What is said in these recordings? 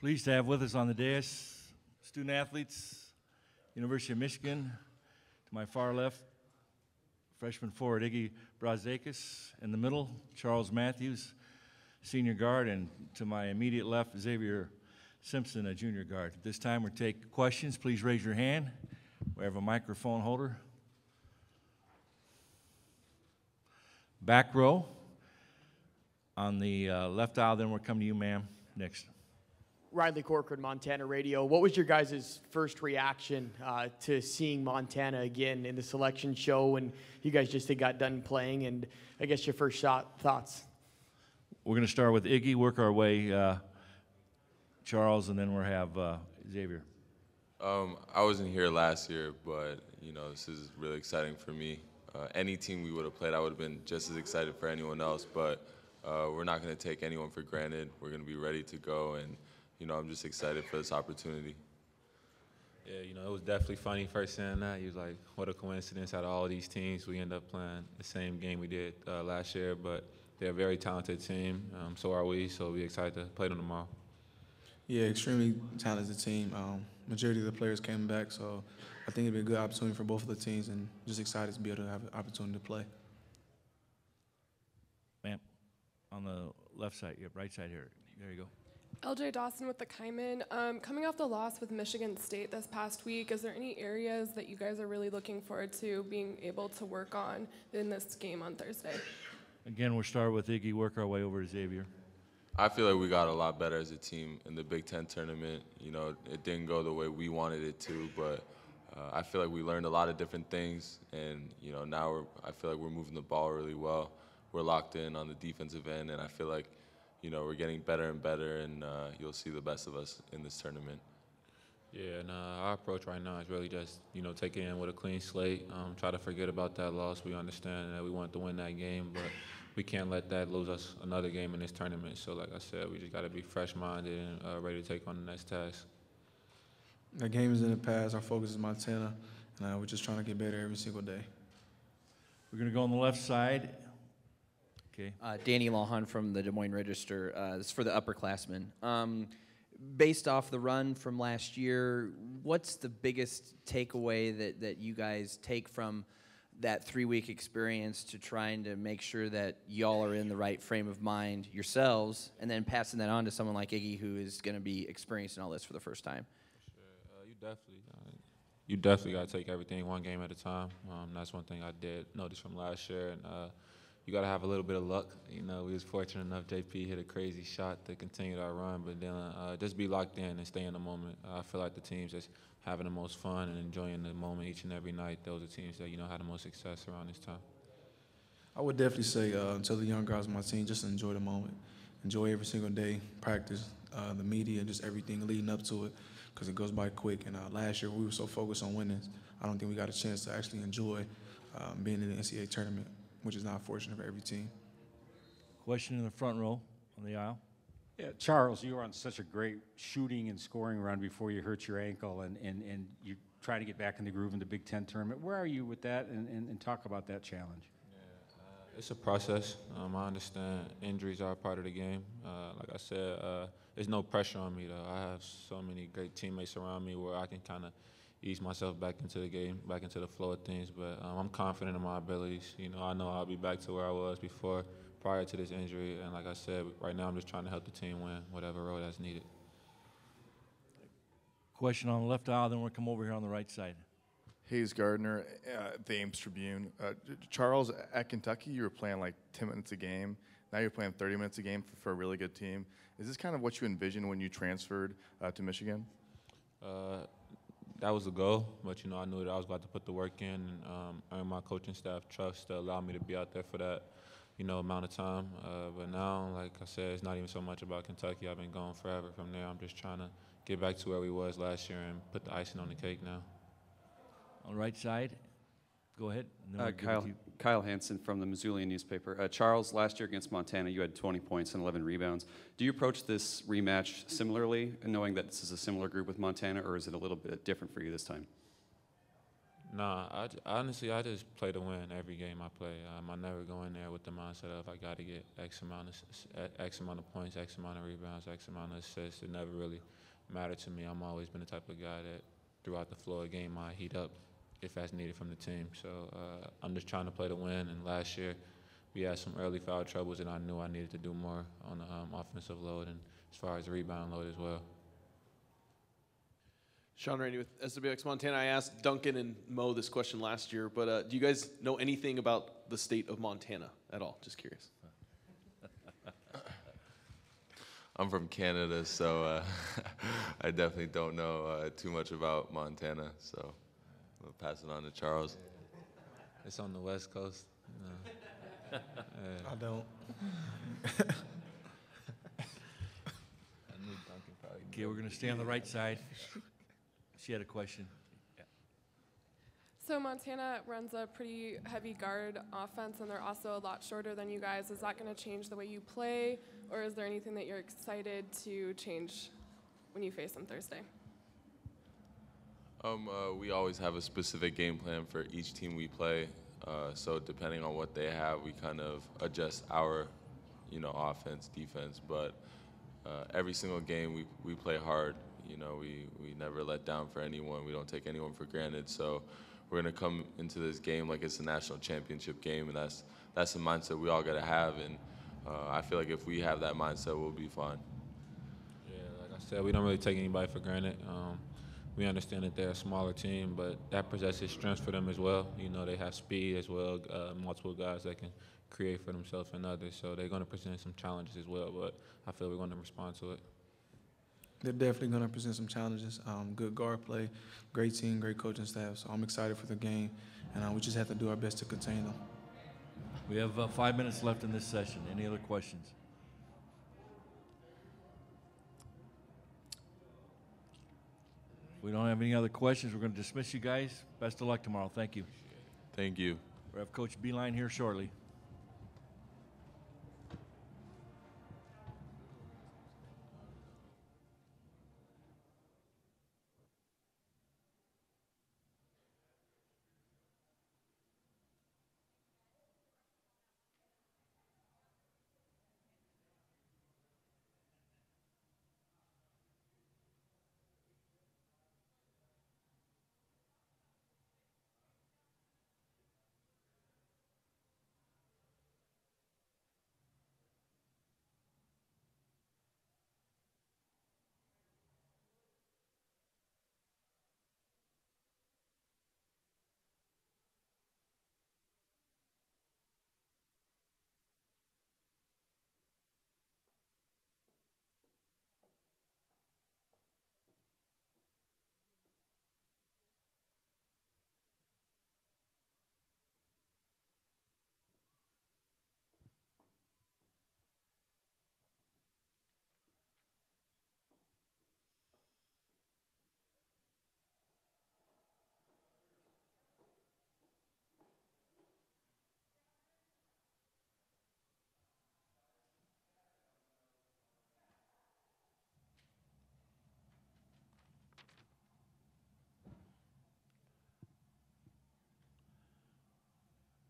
Pleased to have with us on the dais student athletes, University of Michigan. To my far left, freshman forward Iggy Brazdeikis. In the middle, Charles Matthews, senior guard. And to my immediate left, Zavier Simpson, a junior guard. At this time, we'll take questions. Please raise your hand. We have a microphone holder. Back row. On the left aisle, then we'll come to you, ma'am, next. Riley Corcoran, Montana Radio. What was your guys' first reaction to seeing Montana again in the selection show when you guys just got done playing? And I guess your first thoughts? We're going to start with Iggy, work our way, Charles, and then we'll have Zavier. I wasn't here last year, but this is really exciting for me. Any team we would have played, I would have been just as excited for anyone else. But we're not going to take anyone for granted. We're going to be ready to go, and I'm just excited for this opportunity. Yeah, it was definitely funny first saying that. He was like, what a coincidence out of all these teams. We end up playing the same game we did last year, but they're a very talented team. So are we, so we're excited to play them tomorrow. Yeah, extremely talented team. Majority of the players came back, so I think it'd be a good opportunity for both of the teams, and just excited to be able to have an opportunity to play. Ma'am, on the left side, right side here. There you go. LJ Dawson with the Kaiman. Coming off the loss with Michigan State this past week, is there any areas that you guys are really looking forward to being able to work on in this game on Thursday? Again, we'll start with Iggy, work our way over to Zavier. I feel like we got a lot better as a team in the Big Ten tournament. It didn't go the way we wanted it to, but I feel like we learned a lot of different things, and now I feel like we're moving the ball really well. We're locked in on the defensive end, and I feel like we're getting better and better, and you'll see the best of us in this tournament. Yeah, and our approach right now is really just, take it in with a clean slate, try to forget about that loss. We understand that we want to win that game, but we can't let that lose us another game in this tournament. So like I said, we just got to be fresh-minded and ready to take on the next task. The game is in the past. Our focus is Montana, and we're just trying to get better every single day. We're going to go on the left side. Okay. Danny Lawhon from the Des Moines Register. This is for the upperclassmen. Based off the run from last year, what's the biggest takeaway that you guys take from that 3-week experience to trying to make sure that y'all are in the right frame of mind yourselves, and then passing that on to someone like Iggy, who is going to be experiencing all this for the first time? Sure. You definitely got to take everything one game at a time. That's one thing I did notice from last year, and you got to have a little bit of luck. We was fortunate enough JP hit a crazy shot to continue our run, but then just be locked in and stay in the moment. I feel like the teams that's having the most fun and enjoying the moment each and every night, those are teams that had the most success around this time. I would definitely say to the young guys on my team, just enjoy the moment. Enjoy every single day, practice, the media, just everything leading up to it, because it goes by quick. And last year we were so focused on winning, I don't think we got a chance to actually enjoy being in the NCAA tournament, which is not fortunate for every team. Question in the front row on the aisle. Yeah, Charles, you were on such a great shooting and scoring run before you hurt your ankle, and you're trying to get back in the groove in the Big Ten tournament. Where are you with that, and talk about that challenge? Yeah, it's a process. I understand injuries are a part of the game. Like I said, there's no pressure on me, though. I have so many great teammates around me where I can kind of ease myself back into the game, back into the flow of things. But I'm confident in my abilities. I know I'll be back to where I was before, prior to this injury. And like I said, right now I'm just trying to help the team win whatever role that's needed. Question on the left aisle, then we'll come over here on the right side. Hayes Gardner, the Ames Tribune. Charles, at Kentucky, you were playing like 10 minutes a game. Now you're playing 30 minutes a game for a really good team. Is this kind of what you envisioned when you transferred to Michigan? That was the goal, but I knew that I was about to put the work in and earn my coaching staff trust to allow me to be out there for that, amount of time. But now, like I said, it's not even so much about Kentucky. I've been gone forever from there. I'm just trying to get back to where we was last year and put the icing on the cake now. On the right side, go ahead. Kyle Hansen from the Missoulian newspaper. Charles, last year against Montana, you had 20 points and 11 rebounds. Do you approach this rematch similarly, knowing that this is a similar group with Montana, or is it a little bit different for you this time? Nah, honestly, I just play to win every game I play. I never go in there with the mindset of I got to get X amount of points, X amount of rebounds, X amount of assists. It never really mattered to me. I'm always been the type of guy that throughout the flow of the game I heat up if that's needed from the team. So I'm just trying to play to win. And last year we had some early foul troubles, and I knew I needed to do more on the offensive load and as far as the rebound load as well. Sean Rainey with SWX Montana. I asked Duncan and Mo this question last year, but do you guys know anything about the state of Montana at all? Just curious. I'm from Canada, so I definitely don't know too much about Montana. So I'll pass it on to Charles. It's on the West Coast. No. I don't. Okay, we're going to stay on the right side. She had a question. So Montana runs a pretty heavy guard offense, and they're also a lot shorter than you guys. Is that going to change the way you play, or is there anything that you're excited to change when you face them Thursday? We always have a specific game plan for each team we play. So depending on what they have, we kind of adjust our, offense, defense. But every single game we play hard. We never let down for anyone. We don't take anyone for granted. So we're going to come into this game like it's a national championship game, and that's the mindset we all got to have. And I feel like if we have that mindset, we'll be fine. Yeah, like I said, we don't really take anybody for granted. We understand that they're a smaller team, but that possesses strengths for them as well. They have speed as well, multiple guys that can create for themselves and others. So they're going to present some challenges as well, but I feel we're going to respond to it. They're definitely going to present some challenges. Good guard play, great team, great coaching staff. So I'm excited for the game, and we just have to do our best to contain them. We have 5 minutes left in this session. Any other questions? If we don't have any other questions, we're going to dismiss you guys. Best of luck tomorrow. Thank you. Thank you. We'll have Coach Beilein here shortly.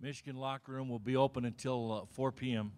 Michigan locker room will be open until 4 p.m.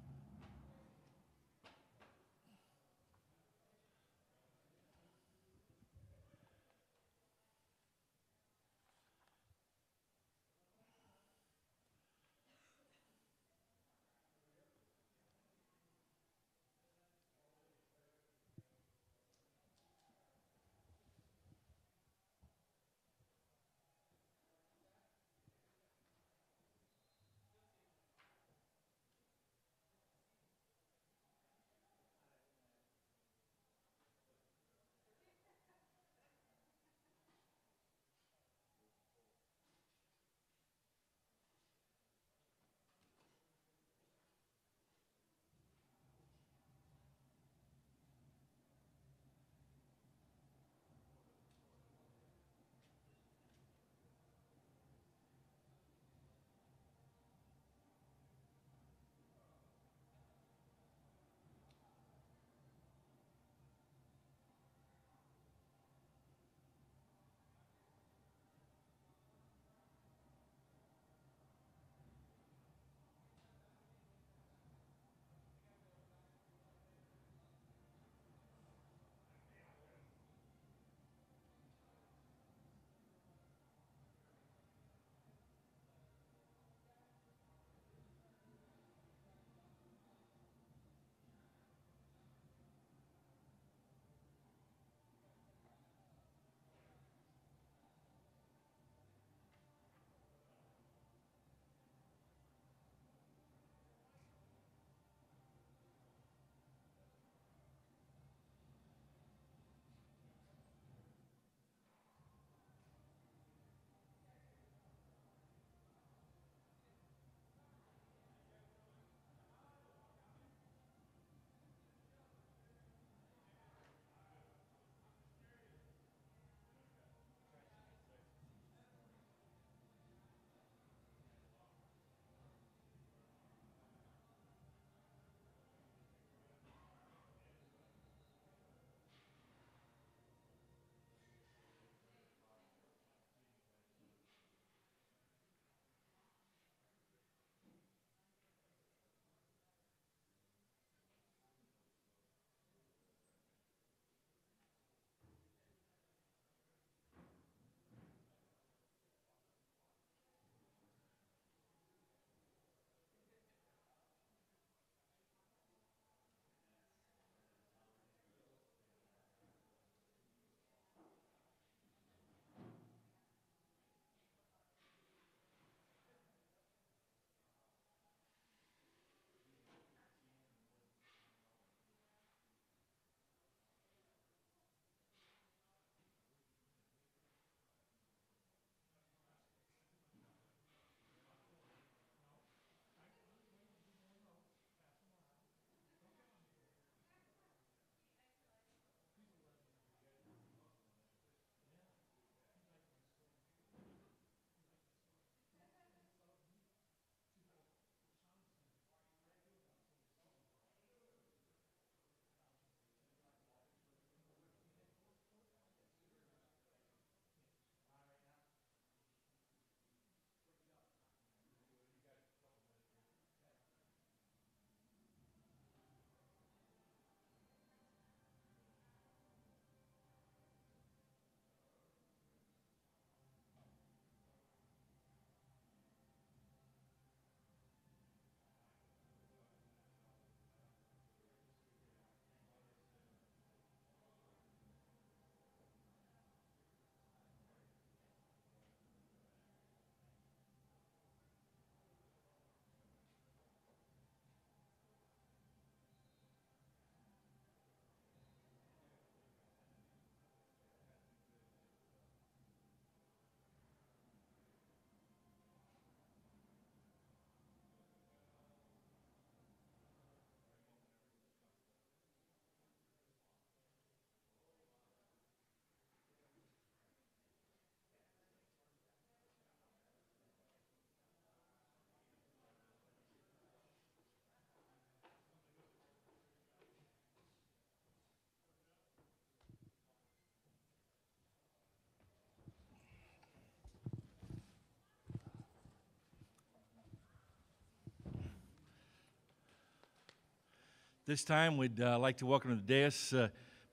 This time, we'd like to welcome to the dais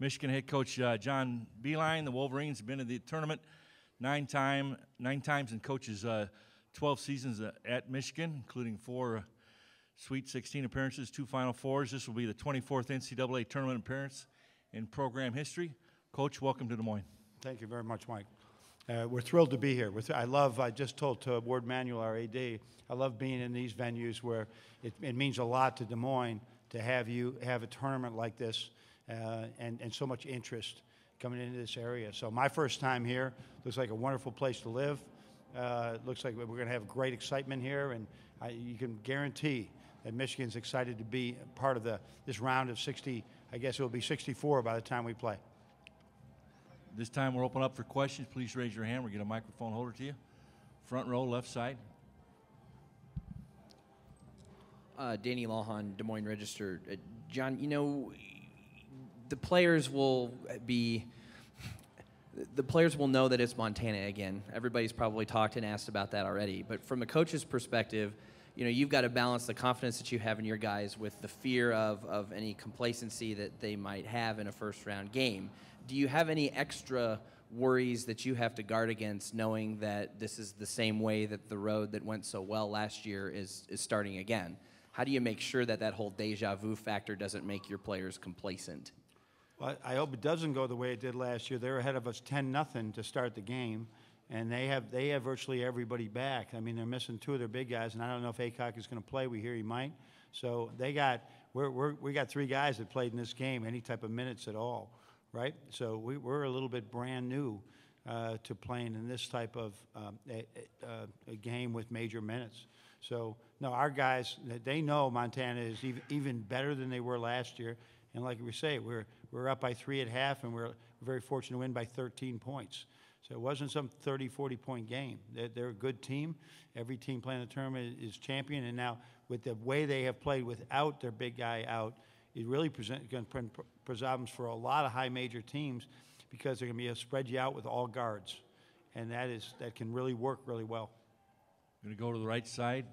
Michigan head coach John Beilein. The Wolverines have been to the tournament nine times and coaches 12 seasons at Michigan, including 4 Sweet 16 appearances, 2 Final Fours. This will be the 24th NCAA tournament appearance in program history. Coach, welcome to Des Moines. Thank you very much, Mike. We're thrilled to be here. I just told Ward Manuel, our AD, I love being in these venues where it means a lot to Des Moines to have you have a tournament like this and so much interest coming into this area. So my first time here, looks like a wonderful place to live. Looks like we're going to have great excitement here, and you can guarantee that Michigan's excited to be part of this round of 60. I guess it will be 64 by the time we play. This time we'll open up for questions. Please raise your hand. We'll get a microphone holder to you. Front row, left side. Danny Lawhon, Des Moines Register. John, you know, the players will know that it's Montana again. Everybody's probably talked and asked about that already. But from a coach's perspective, you know, you've got to balance the confidence that you have in your guys with the fear of any complacency that they might have in a first-round game. Do you have any extra worries that you have to guard against, knowing that this is the same way that the road that went so well last year is starting again? How do you make sure that whole deja vu factor doesn't make your players complacent? Well, I hope it doesn't go the way it did last year. They're ahead of us 10-0 to start the game, and they have virtually everybody back. I mean, they're missing 2 of their big guys, and I don't know if Aycock is going to play. We hear he might. So we got 3 guys that played in this game any type of minutes at all, right? So we're a little bit brand new to playing in this type of a game with major minutes. So, no, our guys, they know Montana is even better than they were last year. And like we say, we're up by 3 at half, and we're very fortunate to win by 13 points. So it wasn't some 30, 40-point game. They're a good team. Every team playing the tournament is champion. And now with the way they have played without their big guy out, it really presents problems for a lot of high major teams because they're going to be able to spread you out with all guards. And that can really work really well. Going to go to the right side.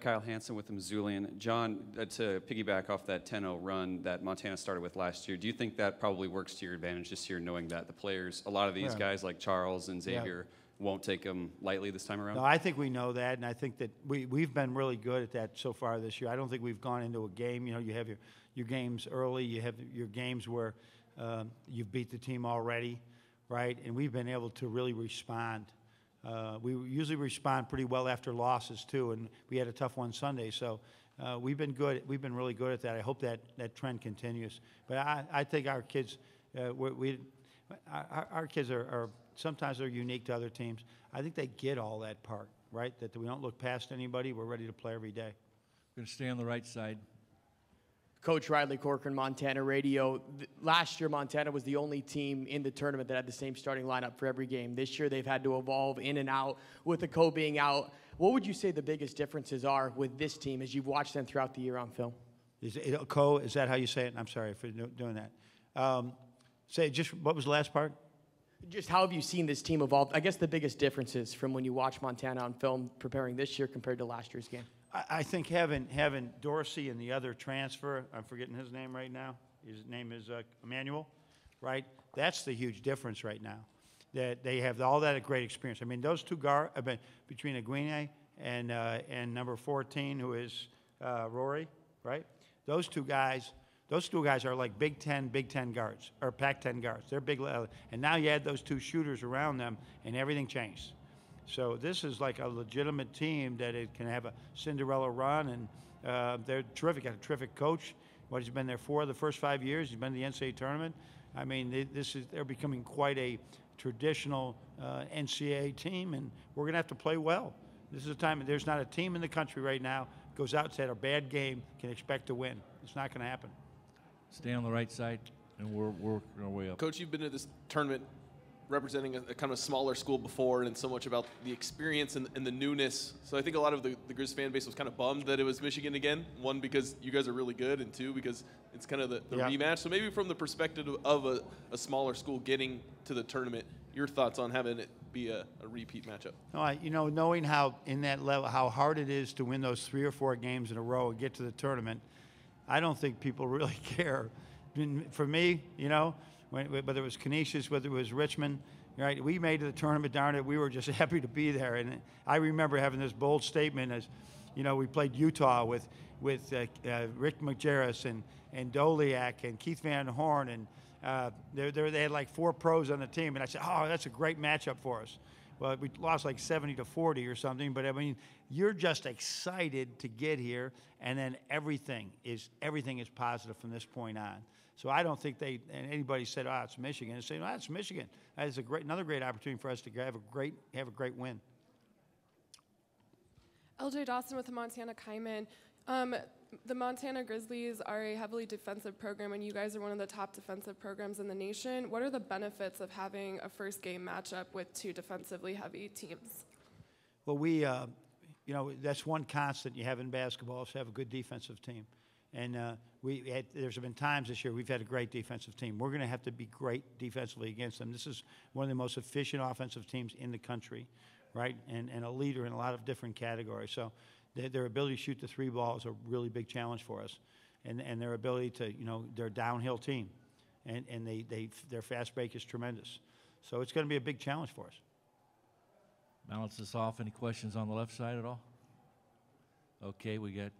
Kyle Hansen with the Missoulian. John, to piggyback off that 10-0 run that Montana started with last year, do you think that probably works to your advantage this year, knowing that the players, a lot of these guys like Charles and Zavier, won't take them lightly this time around? No, I think we know that, and I think that we've been really good at that so far this year. I don't think we've gone into a game. You know, you have your games early. You have your games where you've beat the team already, right? And we've been able to really respond. We usually respond pretty well after losses too, and we had a tough one Sunday. So we've been good. We've been really good at that. I hope that trend continues. But I think our kids, our kids are sometimes they're unique to other teams. I think they get all that part, right? That we don't look past anybody. We're ready to play every day. Going to stay on the right side. Coach Riley Corcoran, Montana Radio. Last year, Montana was the only team in the tournament that had the same starting lineup for every game. This year, they've had to evolve in and out with the Co being out. What would you say the biggest differences are with this team as you've watched them throughout the year on film? Is that how you say it? I'm sorry for doing that. Say just what was the last part? Just how have you seen this team evolve? I guess the biggest differences from when you watch Montana on film preparing this year compared to last year's game. I think having Dorsey and the other transfer, I'm forgetting his name right now. His name is Emmanuel, right? That's the huge difference right now. That they have all that great experience. I mean, those two guards between Aguine and number 14, who is Rory, right? Those two guys are like Big Ten guards or Pac-10 guards. They're big, and now you add those 2 shooters around them, and everything changed. So this is like a legitimate team that it can have a Cinderella run, and they're terrific. Got a terrific coach. He's been there for the first 5 years. He's been to the NCAA tournament. I mean, they're becoming quite a traditional NCAA team, and we're going to have to play well. This is a time. There's not a team in the country right now goes out and said a bad game can expect to win. It's not going to happen. Stay on the right side, and we're working our way up. Coach, you've been to this tournament representing a kind of smaller school before, and so much about the experience and the newness. So I think a lot of the Grizz fan base was kind of bummed that it was Michigan again. 1, because you guys are really good, and 2, because it's kind of the rematch. So maybe from the perspective of a smaller school getting to the tournament, your thoughts on having it be a repeat matchup? No, knowing how in that level how hard it is to win those 3 or 4 games in a row and get to the tournament, I don't think people really care. For me, whether it was Canisius, whether it was Richmond, right? We made it to the tournament, darn it. We were just happy to be there. And I remember having this bold statement as, we played Utah with Rick McGarris and Doliak and Keith Van Horn, and they had like 4 pros on the team. And I said, oh, that's a great matchup for us. Well, we lost like 70-40 or something. But I mean, you're just excited to get here, and then everything is positive from this point on. So I don't think anybody said, "Oh, it's Michigan." They say, "Oh, it's Michigan." That is another great opportunity for us to have a great win. LJ Dawson with the Montana Kaiman. The Montana Grizzlies are a heavily defensive program, and you guys are one of the top defensive programs in the nation. What are the benefits of having a first game matchup with 2 defensively heavy teams? Well, that's one constant you have in basketball is to have a good defensive team. And there's been times this year we've had a great defensive team. We're going to have to be great defensively against them. This is one of the most efficient offensive teams in the country, right? And a leader in a lot of different categories. So their ability to shoot the 3 ball is a really big challenge for us. And their ability to, they're a downhill team. And their fast break is tremendous. So it's going to be a big challenge for us. Balance this off. Any questions on the left side at all? Okay, we got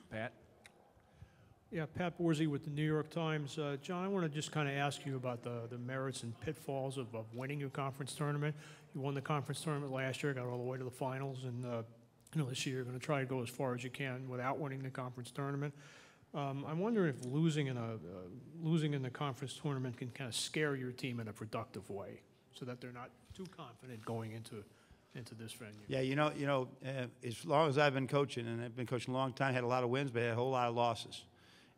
Pat. Yeah, Pat Borsey with the New York Times. John, I want to just kind of ask you about the merits and pitfalls of winning a conference tournament. You won the conference tournament last year, got all the way to the finals, and this year you're going to try to go as far as you can without winning the conference tournament. I'm wondering if losing in the conference tournament can kind of scare your team in a productive way, so that they're not too confident going into this venue. Yeah, as long as I've been coaching, and I've been coaching a long time, had a lot of wins, but had a whole lot of losses.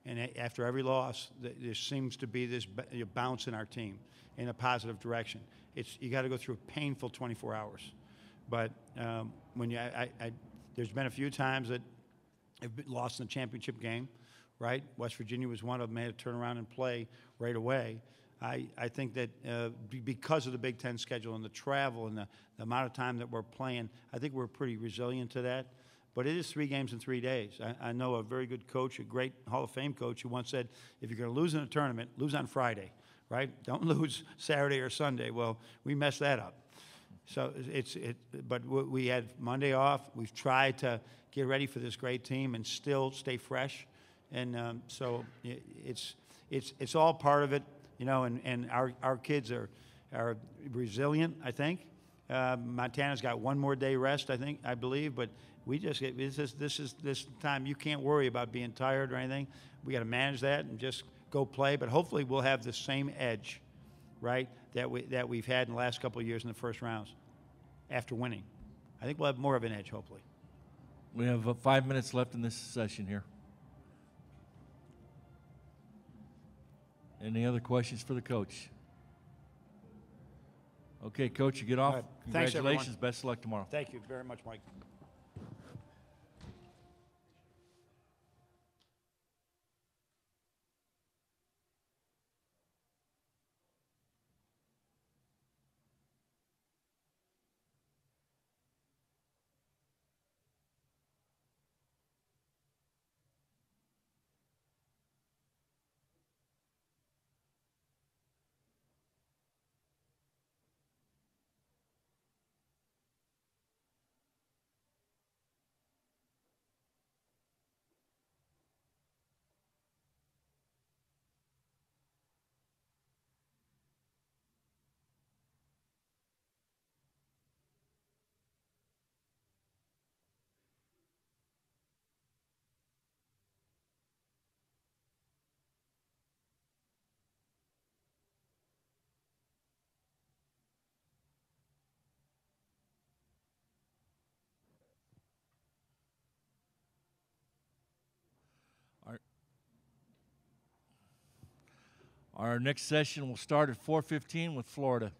And after every loss, there seems to be this bounce in our team in a positive direction. You got to go through a painful 24 hours. But there's been a few times that have been lost in the championship game, right? West Virginia was one of them. They had to turn around and play right away. I think that because of the Big Ten schedule and the travel and the amount of time that we're playing, I think we're pretty resilient to that. But it is 3 games in 3 days. I know a very good coach, a great Hall of Fame coach, who once said, if you're going to lose in a tournament, lose on Friday, right? Don't lose Saturday or Sunday. Well, we messed that up. So but we had Monday off. We've tried to get ready for this great team and still stay fresh. And so it's all part of it, and our kids are resilient, I think. Montana's got 1 more day rest, I believe, but this is this time you can't worry about being tired or anything. We got to manage that and just go play. But hopefully we'll have the same edge, right, that we've had in the last couple of years in the first rounds after winning. I think we'll have more of an edge, hopefully. We have 5 minutes left in this session here. Any other questions for the coach? Okay, Coach, you get off. Right. Congratulations. Thanks, Best of luck tomorrow. Thank you very much, Mike. Our next session will start at 4:15 with Florida.